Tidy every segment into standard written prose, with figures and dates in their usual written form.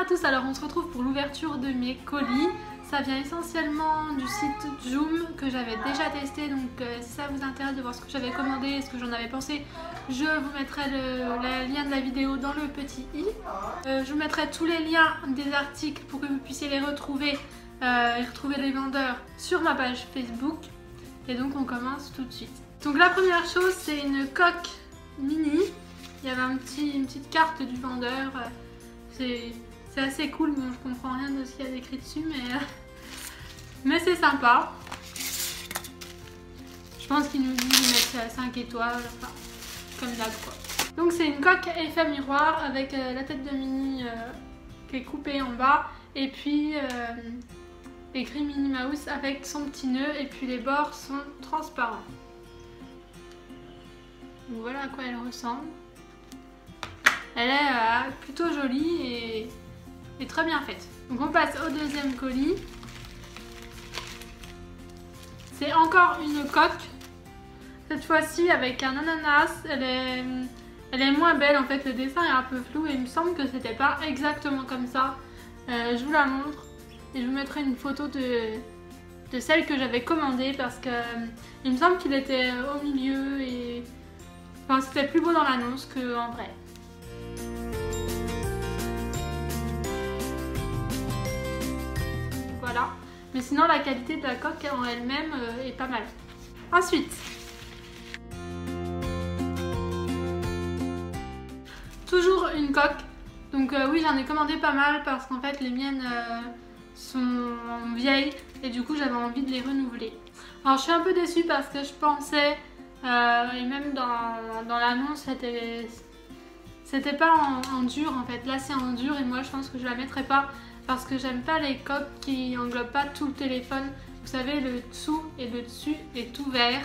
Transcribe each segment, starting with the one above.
à tous, alors on se retrouve pour l'ouverture de mes colis. Ça vient essentiellement du site Joom que j'avais déjà testé, donc si ça vous intéresse de voir ce que j'avais commandé et ce que j'en avais pensé, je vous mettrai le lien de la vidéo dans le petit i. Je vous mettrai tous les liens des articles pour que vous puissiez les retrouver et retrouver les vendeurs sur ma page Facebook. Et donc on commence tout de suite. Donc la première chose, c'est une coque mini. Il y avait une petite carte du vendeur. C'est assez cool, bon je comprends rien de ce qu'il y a écrit dessus, mais c'est sympa. Je pense qu'il nous dit de mettre 5 étoiles, enfin, comme d'hab quoi. Donc c'est une coque effet miroir avec la tête de Minnie qui est coupée en bas, et puis écrit Minnie Mouse avec son petit nœud, et puis les bords sont transparents. Donc voilà à quoi elle ressemble. Elle est plutôt jolie et très bien faite. Donc on passe au deuxième colis. C'est encore une coque. Cette fois-ci avec un ananas. Elle est moins belle en fait. Le dessin est un peu flou et il me semble que c'était pas exactement comme ça. Je vous la montre et je vous mettrai une photo de celle que j'avais commandée parce que il me semble qu'il était au milieu et enfin, c'était plus beau dans l'annonce qu'en vrai. Voilà. Mais sinon la qualité de la coque en elle-même est pas mal. Ensuite, toujours une coque. Donc oui, j'en ai commandé pas mal parce qu'en fait les miennes sont vieilles et du coup j'avais envie de les renouveler. Alors je suis un peu déçue parce que je pensais, et même dans l'annonce c'était pas en dur en fait. Là c'est en dur et moi je pense que je la mettrai pas. Parce que j'aime pas les coques qui englobent pas tout le téléphone. Vous savez, le dessous et le dessus est ouvert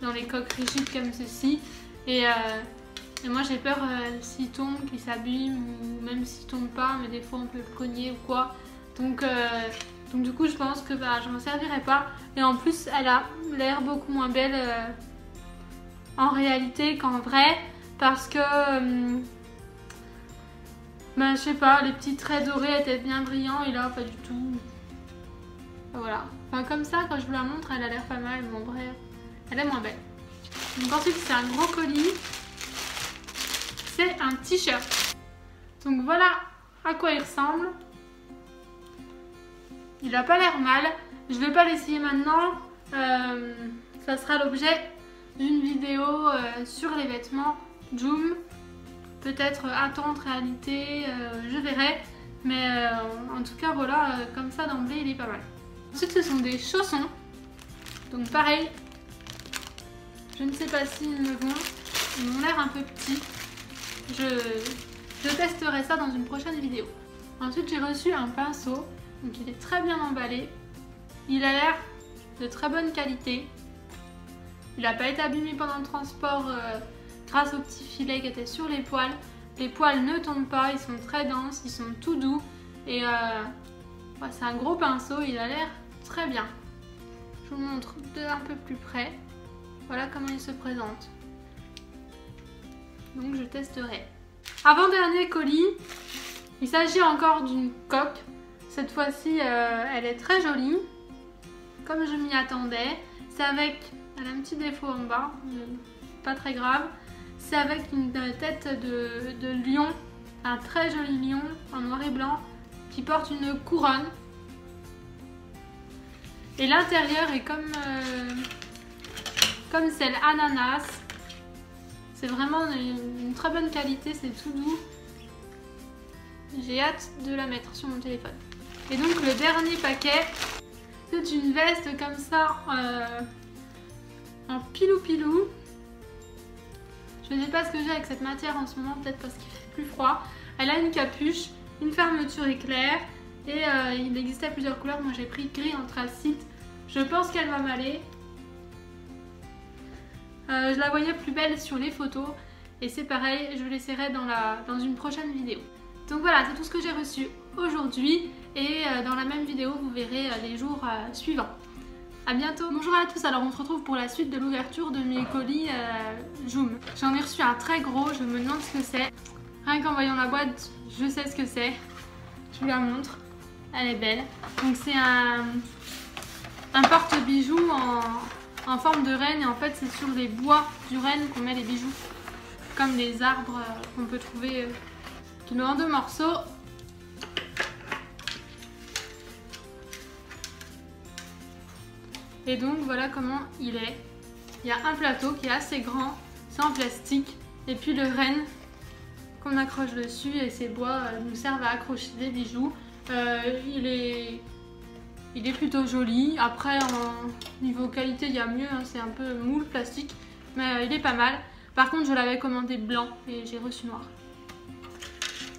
dans les coques rigides comme ceci. Et moi j'ai peur s'il tombe, qu'il s'abîme, ou même s'il tombe pas, mais des fois on peut le cogner ou quoi. Donc du coup je pense que je m'en servirai pas. Et en plus elle a l'air beaucoup moins belle en réalité qu'en vrai. Parce que... je sais pas, les petits traits dorés étaient bien brillants et là pas du tout. Voilà. Enfin comme ça quand je vous la montre elle a l'air pas mal, mais en vrai elle est moins belle. Donc ensuite c'est un gros colis. C'est un t-shirt. Donc voilà à quoi il ressemble. Il a pas l'air mal. Je vais pas l'essayer maintenant. Ça sera l'objet d'une vidéo sur les vêtements Joom. Peut-être attendre réalité, je verrai. Mais en tout cas, voilà, comme ça d'emblée, il est pas mal. Ensuite, ce sont des chaussons. Donc pareil, je ne sais pas s'ils me vont. Ils m'ont l'air un peu petits. Je testerai ça dans une prochaine vidéo. Ensuite, j'ai reçu un pinceau. Donc il est très bien emballé. Il a l'air de très bonne qualité. Il n'a pas été abîmé pendant le transport. Grâce au petit filet qui était sur les poils. Les poils ne tombent pas, ils sont très denses, ils sont tout doux. Et c'est un gros pinceau, il a l'air très bien. Je vous montre d'un peu plus près. Voilà comment il se présente. Donc je testerai. Avant-dernier colis, il s'agit encore d'une coque. Cette fois-ci, elle est très jolie, comme je m'y attendais. C'est avec, elle a un petit défaut en bas, pas très grave. C'est avec une tête de lion, un très joli lion en noir et blanc qui porte une couronne. Et l'intérieur est comme celle ananas. C'est vraiment une très bonne qualité, c'est tout doux. J'ai hâte de la mettre sur mon téléphone. Et donc le dernier paquet, c'est une veste comme ça en pilou-pilou. Je ne sais pas ce que j'ai avec cette matière en ce moment, peut-être parce qu'il fait plus froid. Elle a une capuche, une fermeture éclair et il existait plusieurs couleurs. Moi j'ai pris gris anthracite. Je pense qu'elle va m'aller. Je la voyais plus belle sur les photos et c'est pareil, je l'essaierai dans une prochaine vidéo. Donc voilà, c'est tout ce que j'ai reçu aujourd'hui et dans la même vidéo vous verrez les jours suivants. A bientôt. Bonjour à tous, alors on se retrouve pour la suite de l'ouverture de mes colis Joom. J'en ai reçu un très gros, je me demande ce que c'est. Rien qu'en voyant la boîte, je sais ce que c'est. Je vous la montre. Elle est belle. Donc c'est un porte-bijoux en forme de reine. Et en fait c'est sur les bois du renne qu'on met les bijoux. Comme les arbres qu'on peut trouver qui l'ont en 2 morceaux. Et donc voilà comment il est. Il y a un plateau qui est assez grand, c'est en plastique. Et puis le renne qu'on accroche dessus et ces bois nous servent à accrocher des bijoux. Il est plutôt joli. Après en niveau qualité il y a mieux, hein, c'est un peu moule plastique. Mais il est pas mal. Par contre je l'avais commandé blanc et j'ai reçu noir.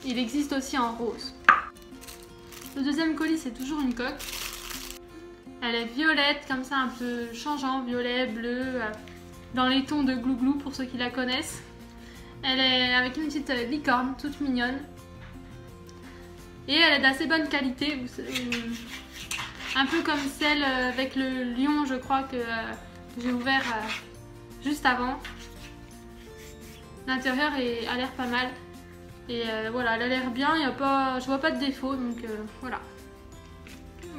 Il existe aussi en rose. Le deuxième colis c'est toujours une coque. Elle est violette, comme ça un peu changeant, violet, bleu, dans les tons de Glouglou pour ceux qui la connaissent. Elle est avec une petite licorne toute mignonne. Et elle est d'assez bonne qualité, un peu comme celle avec le lion je crois que j'ai ouvert juste avant. L'intérieur a l'air pas mal. Et voilà, elle a l'air bien, je vois pas de défaut, donc voilà.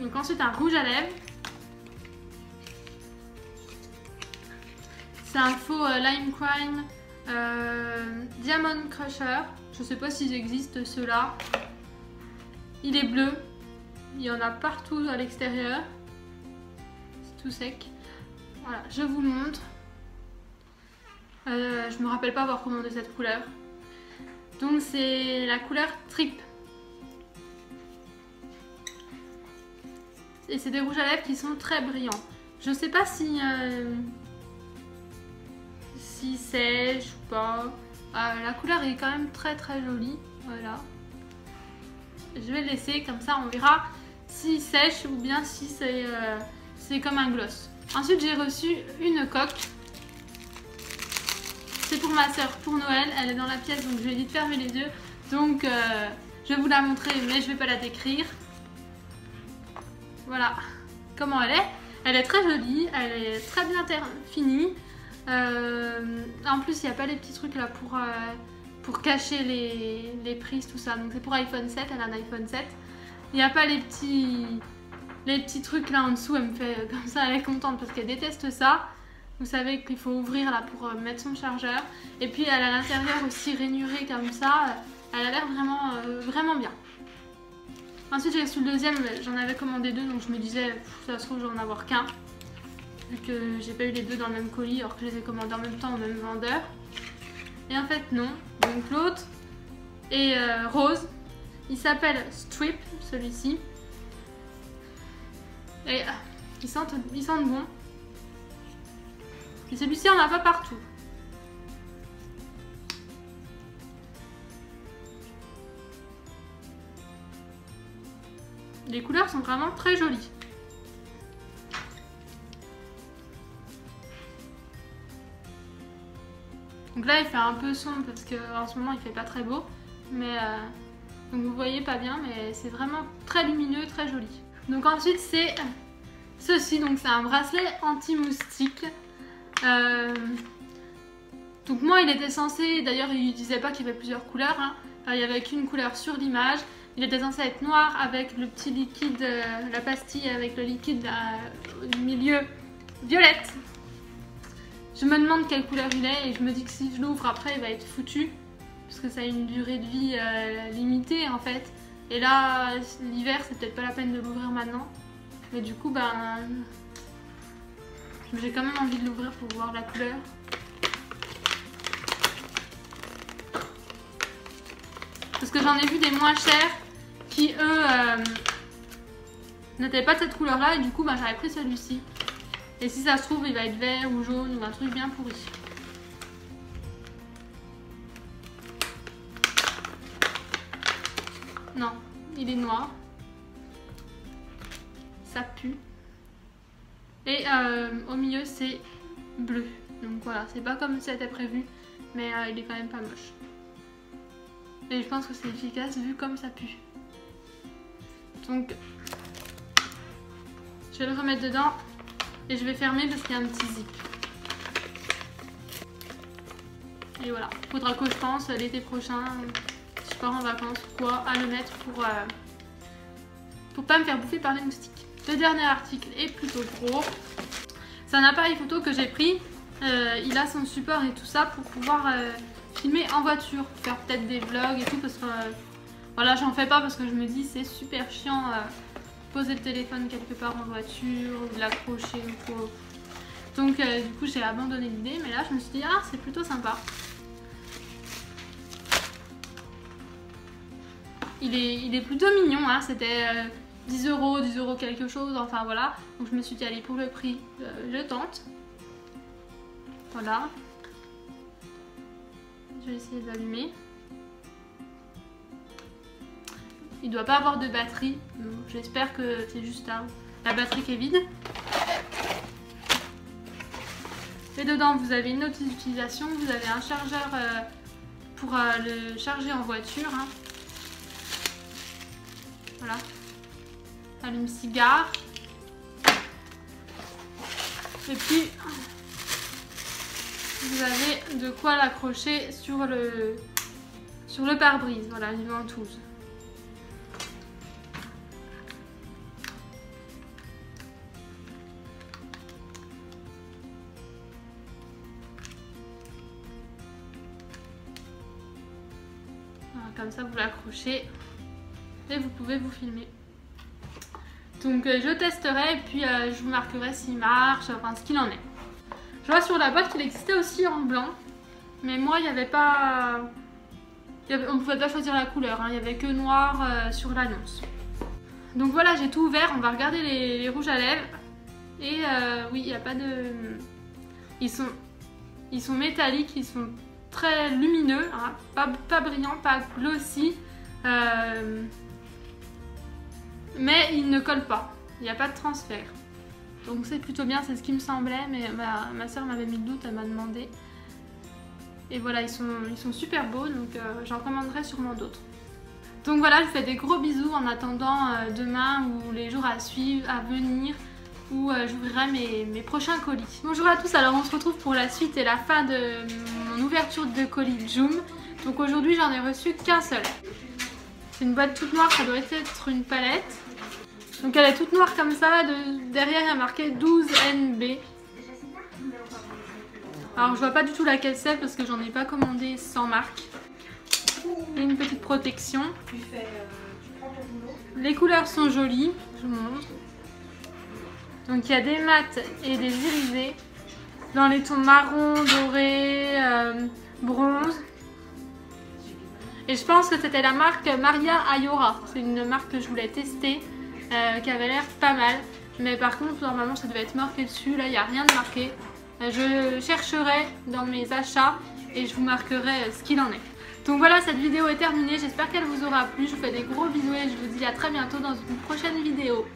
Donc ensuite un rouge à lèvres. C'est un faux Lime Crime Diamond Crusher. Je sais pas s'ils existent ceux-là. Il est bleu. Il y en a partout à l'extérieur. C'est tout sec. Voilà, je vous le montre. Je me rappelle pas avoir commandé cette couleur. Donc c'est la couleur Trip. Et c'est des rouges à lèvres qui sont très brillants. Je sais pas si sèche ou pas. La couleur est quand même très jolie. Voilà. Je vais le laisser comme ça, on verra si sèche ou bien si c'est comme un gloss. Ensuite j'ai reçu une coque. C'est pour ma soeur pour Noël. Elle est dans la pièce donc je lui ai dit de fermer les yeux. Donc je vais vous la montrer mais je vais pas la décrire. Voilà comment elle est. Elle est très jolie, elle est très bien finie. En plus il n'y a pas les petits trucs là pour cacher les prises, tout ça. Donc c'est pour iPhone 7, elle a un iPhone 7. Il n'y a pas les petits trucs là en dessous, elle me fait comme ça, elle est contente parce qu'elle déteste ça. Vous savez qu'il faut ouvrir là pour mettre son chargeur. Et puis elle a l'intérieur aussi rainuré comme ça. Elle a l'air vraiment bien. Ensuite j'ai reçu le deuxième, j'en avais commandé 2 donc je me disais ça se trouve je vais en avoir qu'un. Vu que j'ai pas eu les 2 dans le même colis alors que je les ai commandés en même temps au même vendeur. Et en fait non. Donc l'autre est rose. Il s'appelle Strip celui-ci. Et ils sentent bon. Et celui-ci on n'a pas partout. Les couleurs sont vraiment très jolies. Donc là il fait un peu sombre parce qu'en ce moment il fait pas très beau. Mais donc vous voyez pas bien mais c'est vraiment très lumineux, très joli. Donc ensuite c'est ceci, donc c'est un bracelet anti-moustique. Donc moi il était censé, d'ailleurs il disait pas qu'il y avait plusieurs couleurs, hein. Il y avait qu'une couleur sur l'image. Il était censé être noir avec le petit liquide, la pastille avec le liquide au milieu violette. Je me demande quelle couleur il est et je me dis que si je l'ouvre après il va être foutu. Parce que ça a une durée de vie limitée en fait. Et là l'hiver c'est peut-être pas la peine de l'ouvrir maintenant. Mais du coup j'ai quand même envie de l'ouvrir pour voir la couleur. Parce que j'en ai vu des moins chers qui eux n'étaient pas de cette couleur là et du coup j'avais pris celui-ci. Et si ça se trouve il va être vert ou jaune ou un truc bien pourri. Non, il est noir. Ça pue. Et au milieu c'est bleu. Donc voilà, c'est pas comme c'était prévu, mais il est quand même pas moche. Et je pense que c'est efficace vu comme ça pue. Donc je vais le remettre dedans et je vais fermer parce qu'il y a un petit zip. Et voilà, faudra que je pense l'été prochain, si je pars en vacances ou quoi, à le mettre pour pas me faire bouffer par les moustiques. Le dernier article est plutôt gros. C'est un appareil photo que j'ai pris. Il a son support et tout ça pour pouvoir filmer en voiture, faire peut-être des vlogs et tout parce que voilà, j'en fais pas parce que je me dis c'est super chiant poser le téléphone quelque part en voiture ou de l'accrocher ou quoi. Donc du coup j'ai abandonné l'idée, mais là je me suis dit ah c'est plutôt sympa. Il est plutôt mignon, hein. C'était 10 € quelque chose, enfin voilà. Donc je me suis dit allez pour le prix, je tente. Voilà. Je vais essayer d'allumer. Il doit pas avoir de batterie. J'espère que c'est juste la batterie qui est vide. Et dedans vous avez une notice d'utilisation, vous avez un chargeur pour le charger en voiture. Hein. Voilà. Allume-cigare. Et puis vous avez de quoi l'accrocher sur le pare-brise. Voilà, une ventouse. Voilà, comme ça vous l'accrochez et vous pouvez vous filmer. Donc je testerai et puis je vous marquerai s'il marche, enfin ce qu'il en est. Je vois sur la boîte qu'il existait aussi en blanc, mais moi il n'y avait pas... on ne pouvait pas choisir la couleur, hein. Il n'y avait que noir sur l'annonce. Donc voilà, j'ai tout ouvert, on va regarder les rouges à lèvres. Et oui, il n'y a pas de... Ils sont métalliques, ils sont très lumineux, hein. Pas brillants, pas glossy. Mais ils ne collent pas, il n'y a pas de transfert. Donc c'est plutôt bien, c'est ce qui me semblait, mais ma soeur m'avait mis le doute, elle m'a demandé. Et voilà, ils sont super beaux, donc j'en commanderai sûrement d'autres. Donc voilà, je vous fais des gros bisous en attendant demain ou les jours à suivre, à venir, où j'ouvrirai mes prochains colis. Bonjour à tous, alors on se retrouve pour la suite et la fin de mon ouverture de colis Joom. Donc aujourd'hui j'en ai reçu qu'un seul. C'est une boîte toute noire, ça doit être une palette. Donc elle est toute noire comme ça, derrière il y a marqué 12 NB. Alors je vois pas du tout laquelle c'est parce que j'en ai pas commandé sans marque. Et une petite protection. Les couleurs sont jolies, je vous montre. Donc il y a des mats et des irisés dans les tons marron, doré, bronze. Et je pense que c'était la marque Maria Ayora. C'est une marque que je voulais tester, qui avait l'air pas mal. Mais par contre, normalement, ça devait être marqué dessus. Là, il n'y a rien de marqué. Je chercherai dans mes achats et je vous marquerai ce qu'il en est. Donc voilà, cette vidéo est terminée. J'espère qu'elle vous aura plu. Je vous fais des gros bisous et je vous dis à très bientôt dans une prochaine vidéo.